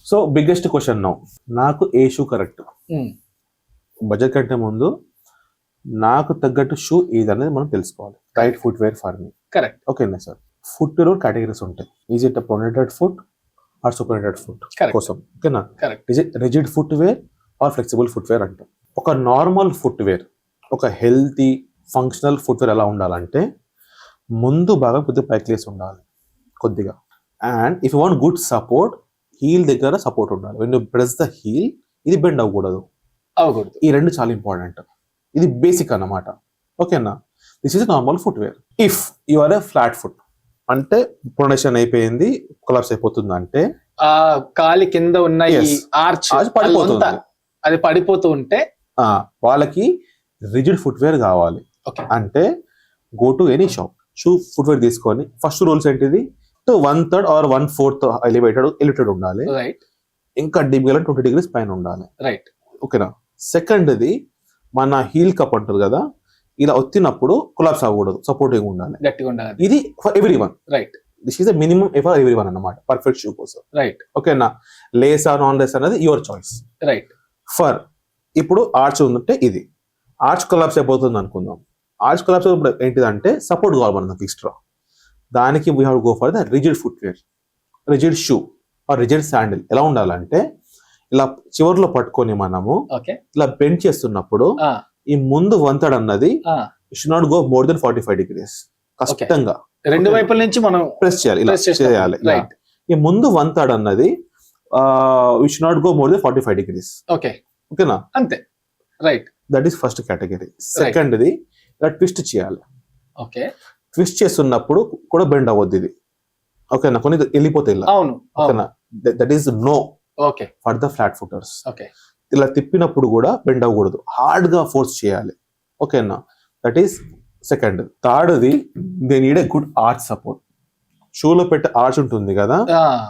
So biggest question now, నాకు ఏ shoe correct? Budget కంటే ముందు నాకు తగ్గట్టు షూ ఏది అనేది మనం తెలుసుకోవాలి. Right footwear for me. Correct. ఓకేనా సార్? ఫుట్ వేర్ కేటగిరీస్ ఉంటాయి. Is it pronated foot or supinated foot కోసం. ఓకేనా? Is it rigid footwear or flexible footwear అంటాం. ఒక నార్మల్ ఫుట్ వేర్, ఒక హెల్తీ ఫంక్షనల్ ఫుట్ వేర్ ఎలా ఉండాలంటే ముందు భాగం కొద్దిగా పైకి లేసి ఉండాలి కొద్దిగా. And if you want good support, heel దగ్గర సపోర్ట్ ఉండాలి. When you press the heel, ఇది బెండ్ అవ్వకూడదు. ఈ రెండు చాలా ఇంపార్టెంట్. ఇది బేసిక్ అన్నమాట. ఓకేనా? This is normal footwear. If you are a flat foot అంటే ప్రొనెషన్ అయిపోయింది, కొలాప్స్ అయిపోతుంది అంటే కాలి కింద ఉన్న ఆర్చ్ పడిపోతుంది, అది పడిపోతూ ఉంటే వాళ్ళకి రిజిడ్ ఫుట్ వేర్ కావాలి. అంటే go to any shop, shoe footwear తీసుకొని ఫస్ట్ రూల్స్ ఏంటిది? 1/3 or 1/4 ఎలివేటెడ్ ఉండాలి. ఇంకా డీప్ గా 20 degrees పైన ఉండాలి. రైట్. ఓకేనా? సెకండ్ది మన హీల్ కప్ అంటారు కదా, ఇలా వచ్చినప్పుడు కొలాప్స్ అవ్వకూడదు, సపోర్టింగ్ ఉండాలి, గట్టిగా ఉండాలి. ఇది for every one. Right. This is the minimum for every one అన్నమాట, పర్ఫెక్ట్ షూ కోసం. రైట్. ఓకేనా? లేస్ ఆర్ నాన్ లేస్ అనేది యువర్ చాయిస్. రైట్. ఫర్ ఇప్పుడు ఆర్చ్ ఉందంటే ఇది ఆర్చ్ కొలాప్స్ అయిపోతుంది అనుకుందాం. ఆర్చ్ కొలాప్స్ ఏంటిదంటే సపోర్ట్ కావాలి మనకు ఎక్స్ట్రా. దానికి we have go for the rigid footwear, rigid shoe or rigid sandal. ఎలా ఉండాలంటే ఇలా చివర్లో పట్టుకొని మనము ఇలా బెండ్ చేస్తున్నప్పుడు ఈ ముందు వంతడు అన్నది should not go more than 45 degrees. కష్టంగా రెండు వైపుల నుంచి మనం ప్రెస్ చేయాలి, ఇలా చేయాలి. ఈ ముందు వంతడు అన్నది should not go more than 45 degrees. ఓకేనా? అంతే. Right. That is first category. సెకండ్ది ఇలా ట్విస్ట్ చేయాలి. ట్విస్ట్ చేస్తున్నప్పుడు కూడా బెండ్ అవ్వద్దు ఇది. ఓకేనా? కొన్ని వెళ్ళిపోతాయి ఇలా. ఓకేనా? That is no for the flat footers. ఇలా తిప్పినప్పుడు కూడా బెండ్ అవ్వకూడదు, హార్డ్ గా ఫోర్స్ చేయాలి. ఓకేనా? That is second. థర్డ్ది they need a good arch support. షూలో పెట్టే ఆర్చ్ ఉంటుంది కదా,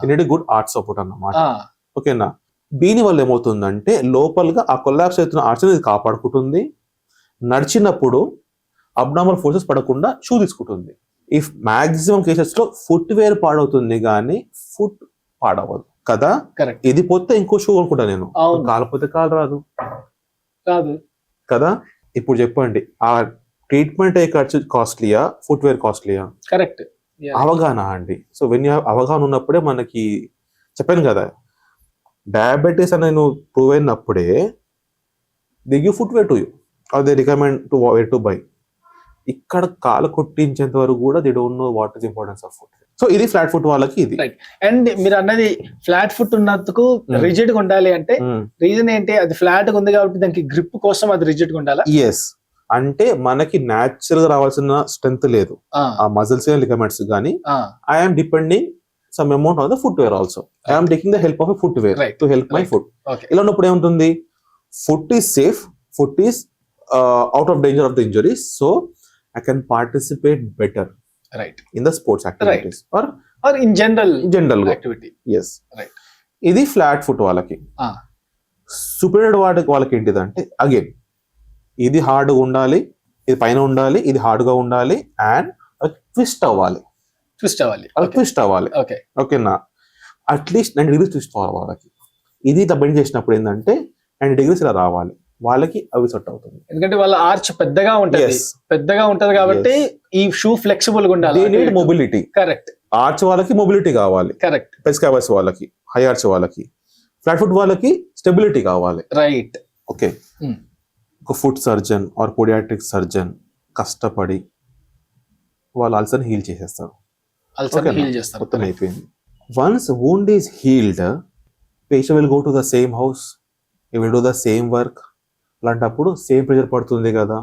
they need a good arch support అన్నమాట. ఓకేనా? దీని వల్ల ఏమవుతుందంటే లోపలగా ఆ కొలాప్స్ అవుతున్న ఆర్చ్ ఇది కాపాడుకుంటుంది. నడిచినప్పుడు అబ్నార్మల్ ఫోర్సెస్ పడకుండా షూ తీసుకుంటుంది. ఇఫ్ మాక్సిమం కేసెస్ లో ఫుట్ వేర్ పాడవుతుంది కానీ ఫుట్ పాడవదు కదా. ఇది పోతే ఇంకో షూ అనుకుంటా నేను, కాకపోతే కాలు రాదు కదా. ఇప్పుడు చెప్పండి, ఆ ట్రీట్మెంట్ అయ్యే ఖర్చు కాస్ట్లీయా, ఫుట్ వేర్ కాస్ట్లీయా? కరెక్ట్. అవగాహన అండి. సో వెన్ యూ అవగాహన ఉన్నప్పుడే మనకి చెప్పాను కదా, డయాబెటీస్ అనేది నువ్వు ప్రూవ్ అయినప్పుడే they give footwear to you or they recommend to wear to buy. ఇక్కడ కాలు కొట్టించేంత వరకు కూడా they don't know what is importance of foot. So ఇది ఫ్లాట్ ఫుట్ వాళ్ళకి ఇది. అండ్ మీరు అన్నది ఫ్లాట్ ఫుట్ ఉన్నందుకు రిజిడ్ గా ఉండాలి అంటే రీజన్ ఏంటి? అది ఫ్లాట్ గా ఉంది కాబట్టి దానికి గ్రిప్ కోసం అది రిజిడ్ గా ఉండాలి. ఎస్, అంటే మనకి న్యాచురల్ గా రావాల్సిన స్ట్రెంత్ లేదు ఆ మజిల్స్ లిగమెంట్స్ గానీ. I'm depending some amount on the footwear also. I'm taking the help of a footwear to help my foot. ఇలా ఉన్నప్పుడు ఏముంటుంది? Foot is safe, foot is out of danger of the injuries, so I can participate better in the sports activities or in general activity. Yes. ఇది flat foot వాళ్ళకి. సూపర్నెట్ వాళ్ళకి ఏంటిదంటే again ఇది hard గా ఉండాలి, ఇది పైన ఉండాలి, ఇది హార్డ్ గా ఉండాలి అండ్ ట్విస్ట్ అవ్వాలి. ఓకేనా? అట్లీస్ట్ 90 degrees ట్విస్ట్ అవ్వాలి వాళ్ళకి. ఇది ఇట్లా బెండ్ చేసినప్పుడు ఏంటంటే 90 degrees ఇలా రావాలి, వాళ్ళకి అవి సెట్ అవుతుంది. ఎందుకంటే వాళ్ళ ఆర్చ్ పెద్దగా ఉంటది కాబట్టి ఈ షూ ఫ్లెక్సిబుల్ గా ఉండాలి. They need mobility. Correct. Arch వాళ్ళకి మొబిలిటీ కావాలి. కరెక్ట్. పెస్కావస్ వాళ్ళకి, హై ఆర్చ్ వాళ్ళకి, ఫ్లాట్ ఫుట్ వాళ్ళకి స్టెబిలిటీ కావాలి. రైట్. ఓకే. ఒక foot surgeon or podiatric surgeon కష్టపడి వాళ్ళ అల్సర్ హీల్ చేసేస్తారు. మొత్తం అయిపోయింది. Once wound is healed, patient will go to the same house, he will do the same work. అలాంటప్పుడు సేమ్ ప్రెషర్ పడుతుంది కదా.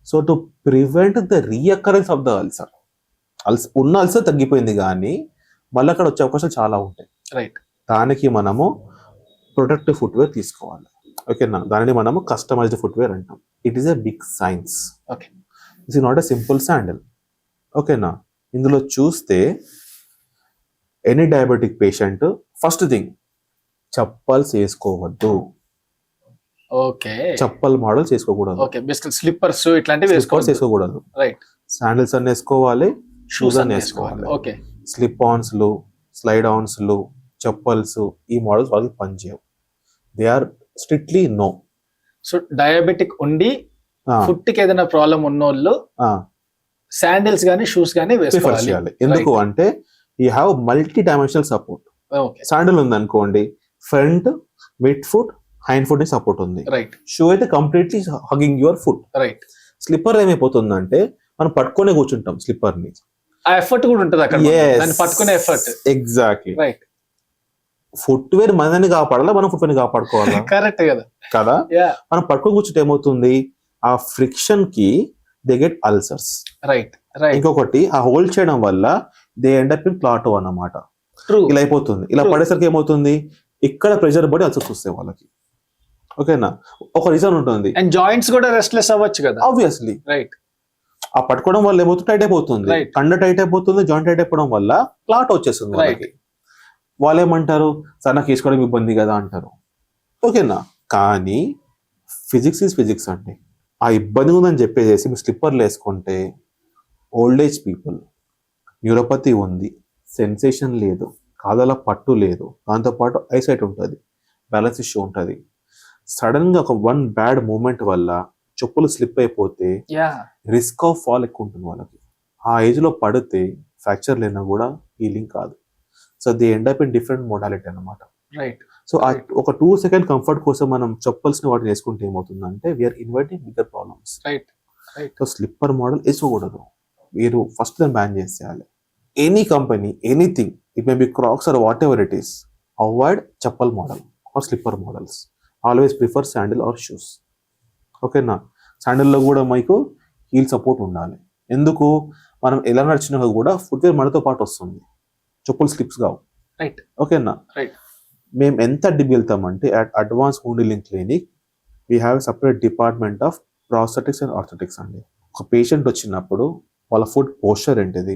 So to prevent the recurrence of the ulcer, ఉన్న ulcer తగ్గిపోయింది కానీ మళ్ళీ అక్కడ వచ్చే అవకాశాలు చాలా ఉంటాయి. రైట్. దానికి మనము ప్రొటెక్టివ్ ఫుట్వేర్ తీసుకోవాలి. ఓకేనా? దానిని మనము కస్టమైజ్డ్ ఫుట్వేర్ అంటాం. It is a big science. It's not a simple sandal. ఓకేనా? ఇందులో చూస్తే any diabetic patient first thing chappals వేసుకోవద్దు. చప్పల్ మోడల్స్ వేసుకోకూడదు. స్లిప్పర్స్ ఇట్లాంటివి వేసుకోకూడదు. శాండిల్స్ అన్ని వేసుకోవాలి, షూస్ అన్ని వేసుకోవాలి. స్లిప్ ఆన్స్ లు, స్లైడ్ ఆన్స్ లు, చెప్పల్స్ ఈ మోడల్స్ వాళ్ళకి పనిచేయవు. They are strictly no. So diabetic ఉండి ఫుట్ కి ఏదైనా ప్రాబ్లం ఉన్నోళ్ళు శాండిల్స్ గానీ షూస్ గానీ ప్రిఫర్ చేయాలి. ఎందుకు అంటే you have multi dimensional support. Sandal ఉంది అనుకోండి, front, mid foot, hind foot ని సపోర్ట్ ఉంది. షూ అయితే completely hugging your foot. Slipper ఏమైపోతుందంటే మనం పట్టుకునే కూర్చుంటాం స్లిప్పర్ ని. ఆ ఎఫర్ట్ కూడా ఉంటుంది అక్కడ, దాన్ని పట్టుకునే ఎఫర్ట్. ఎగ్జాక్ట్లీ. ఫుట్వేర్ మనని కాపాడాలా, మనం ఫుట్వేర్ ని కాపాడుకోవాలా? కరెక్ట్ కదా. మనం పట్టుకొని కూర్చుంటే ఏమవుతుంది, ఆ ఫ్రిక్షన్ కి దే గెట్ అల్సర్స్. ఇంకొకటి ఆ హోల్డ్ చేయడం వల్ల they end up in plateau అన్నమాట. ఇలా అయిపోతుంది. ఇలా పడేసరికి ఏమవుతుంది, ఇక్కడ ప్రెషర్ పడి అల్సర్స్ వస్తాయి వాళ్ళకి. ఓకేనా, ఒక రీజన్ ఉంటుంది. అండ్ జాయింట్స్ కూడా రెస్ట్లెస్ అవ్వచ్చు కదా. ఆబ్వియస్లీ ఆ పట్టుకోవడం వల్ల ఏమవుతుంది, టైట్ అయిపోతుంది. కండ టైట్ అయిపోతుంది, జాయింట్ టైట్ అయిపోవడం వల్ల క్లాట్ వచ్చేస్తుంది వాళ్ళకి. వాళ్ళు ఏమంటారు, సార్ నాకు వేసుకోవడం ఇబ్బంది కదా అంటారు. ఓకేనా, కానీ ఫిజిక్స్ ఈజ్ ఫిజిక్స్ అండి. ఆ ఇబ్బంది ఉందని చెప్పేసి మీరు స్లిప్పర్లు వేసుకుంటే ఓల్డ్ ఏజ్ పీపుల్, న్యూరోపతి ఉంది, సెన్సేషన్ లేదు, కాదల పట్టు లేదు, దాంతోపాటు ఐసైట్ ఉంటుంది, బ్యాలెన్స్ ఇష్యూ ఉంటుంది. సడన్ గా ఒక వన్ బ్యాడ్ మూమెంట్ వల్ల చెప్పులు స్లిప్ అయిపోతే రిస్క్ ఆఫ్ ఫాల్ ఎక్కువ ఉంటుంది వాళ్ళకి. ఆ ఏజ్ లో పడితే ఫ్రాక్చర్ లేనా కూడా హీలింగ్ కాదు. So they end up in different modality అన్నమాట. సో ఒక 2 సెకండ్ కంఫర్ట్ కోసం మనం చెప్పల్స్ ని వాటిని వేసుకుంటే ఏమవుతుందంటే we are inviting bigger problems. So slipper model వేసుకోకూడదు. మీరు ఫస్ట్ దాన్ని బ్యాన్ చేసేయాలి. Any company, anything, it may be crocs or whatever it is, avoid chappal model or slipper models. Always prefer sandal or shoes. ఓకేనా, శాండిల్లో కూడా మీకు heal support ఉండాలి. ఎందుకు, మనం ఎలా నడిచినా కూడా ఫుట్వేర్ మనతో పాటు వస్తుంది, చెప్పులు స్లిప్స్ కావు. ఓకేనా, మేము ఎంత డిప్ వెళ్తామంటే at advance wound healing clinic we have separate department of prosthetics and orthotics అండి. ఒక పేషెంట్ వచ్చినప్పుడు వాళ్ళ ఫుట్ పోస్చర్ ఏంటిది,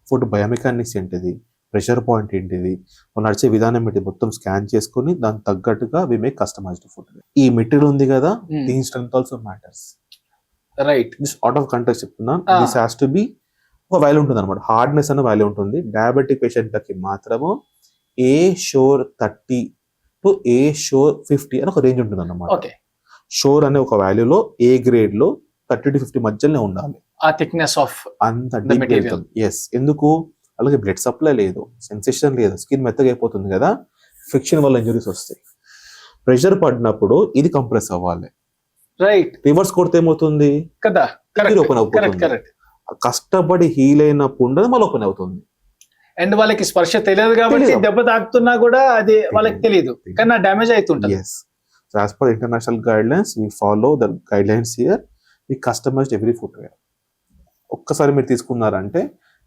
ఫుట్ బయోమెకానిక్స్ ఏంటిది, ప్రెషర్ పాయింట్ ఏంటిది, వాళ్ళు నడిచే విధానం ఏంటి మొత్తం స్కాన్ చేసుకుని దానికి తగ్గట్టుగా వి మేక్ కస్టమైజ్డ్ ఫుట్. ఈ మెటీరియల్ ఉంది కదా, దీని strength also matters. This out of context చెప్తున్నా. దిస్ హ్యాస్ టు బి ఒక వాల్యూ ఉంటుంది అనమాట. హార్డ్నెస్ అనే వాల్యూ ఉంటుంది. డయాబెటిక్ పేషెంట్లకి మాత్రము ఏ షోర్ 30 టు ఏ షోర్ 50 అని ఒక రేంజ్ ఉంటుంది అన్నమాట. షోర్ అనే ఒక వాల్యూలో ఏ గ్రేడ్ లో 30 to 50 మధ్యలోనే ఉండాలి. ఆ థిక్నెస్ ఆఫ్ అంత డీప్ వెళ్తుంది. ఎస్, ఎందుకు, అలాగే బ్లడ్ సప్లై లేదు, సెన్సేషన్ లేదు, స్కిన్ మెత్తగా అయిపోతుంది కదా, ఫ్రిక్షన్ వల్ల ఇంజరీస్ వస్తాయి. ప్రెషర్ పడినప్పుడు ఇది కంప్రెస్ అవ్వాలి. రివర్స్ కొడితే ఏమవుతుంది కదా, ఓపెన్ అవుతుంది. కష్టపడి హీల్ అయినప్పుడు మళ్ళీ ఓపెన్ అవుతుంది. అండ్ వాళ్ళకి స్పర్శ తెలియదు కాబట్టి దెబ్బ తాకుతున్నా కూడా అది వాళ్ళకి తెలియదు, కానీ డ్యామేజ్ అవుతుంటుంది. Yes. So as per international guidelines, we follow the guidelines here. We customized every footwear. ఒక్కసారి మీరు తీసుకున్నారంటే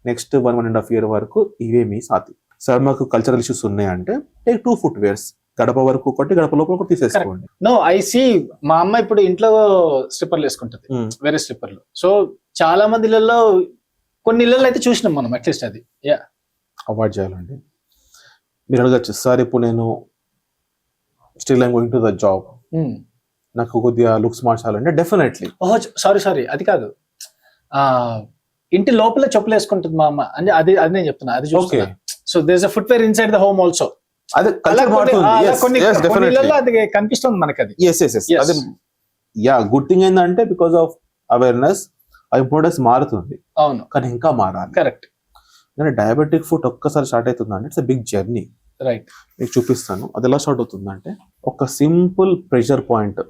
నెక్స్ట్ 1.5 year వరకు ఇవే మీ సాతి. సార్ మాకు కల్చరల్ ఇష్యూస్ ఉన్నాయంటే టేక్ 2 footwears. గడప వరకు ఒకటి, గడప లోపల ఒకటి తీసేసుకోండి. నో, ఐ సీ మా అమ్మ ఇప్పుడు ఇంట్లో స్లిప్పర్లు వేసుకుంటది, వేరే స్లిప్పర్లు. సో చాలా మంది ఇళ్లలో, కొన్ని ఇళ్లలో అయితే చూసినాం మనం అట్లీస్ట్ అది అవాయిడ్ చేయాలండి. మీరు అడగచ్చు, సార్ ఇప్పుడు నేను still I'm going to the job, నాకు కొద్దిగా లుక్స్ మార్చాలంటే డెఫినెట్లీ. సారీ అది కాదు, ఇంటి లోపల చెప్పులు వేసుకుంటుంది మా అమ్మ అని, అది నేను చెప్తున్నా, అది చూస్తున్నా. So there is a footwear inside the home also. అది కనిపిస్తుంది మనకి అది. అదే గుడ్ థింగ్ ఏంటంటే బికాస్ ఆఫ్ అవేర్నెస్ ఆ ఇంపార్టెన్స్ మారుతుంది. అవును, కానీ ఇంకా మారాలి. కరెక్ట్. డయాబెటిక్ ఫుట్ ఒక్కసారి స్టార్ట్ అవుతుందంటే ఇట్స్ బిగ్ జర్నీ. మీకు చూపిస్తాను అది ఎలా స్టార్ట్ అవుతుందంటే, ఒక సింపుల్ ప్రెషర్ పాయింట్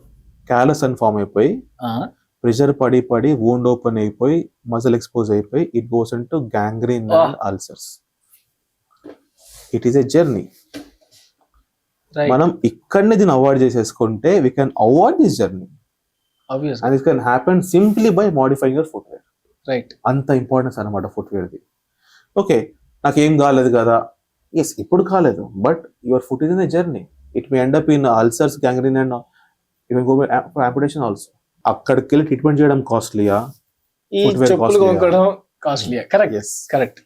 క్యాలస్ అని ఫామ్ అయిపోయి, ప్రెషర్ పడి పడి వూండ్ ఓపెన్ అయిపోయి మజిల్ ఎక్స్పోజ్ అయిపోయి it goes into gangrene and ulcers. It is a journey. మనం ఇక్కడనే దీన్ని అవాయిడ్ చేసేసుకుంటే we can avoid this journey. And it can happen simply by modifying your footwear. అంత ఇంపార్టెన్స్ అనమాట ఫుట్వేర్ది. ఓకే, నాకేం కాలేదు కదా, ఎస్ ఇప్పుడు కాలేదు, but your foot is in a journey. It may end up in ulcers, gangrene and even go for amputation also. అక్కడికి వెళ్ళి ట్రీట్మెంట్ చేయడం కాస్ట్లీయా, కరెక్ట్.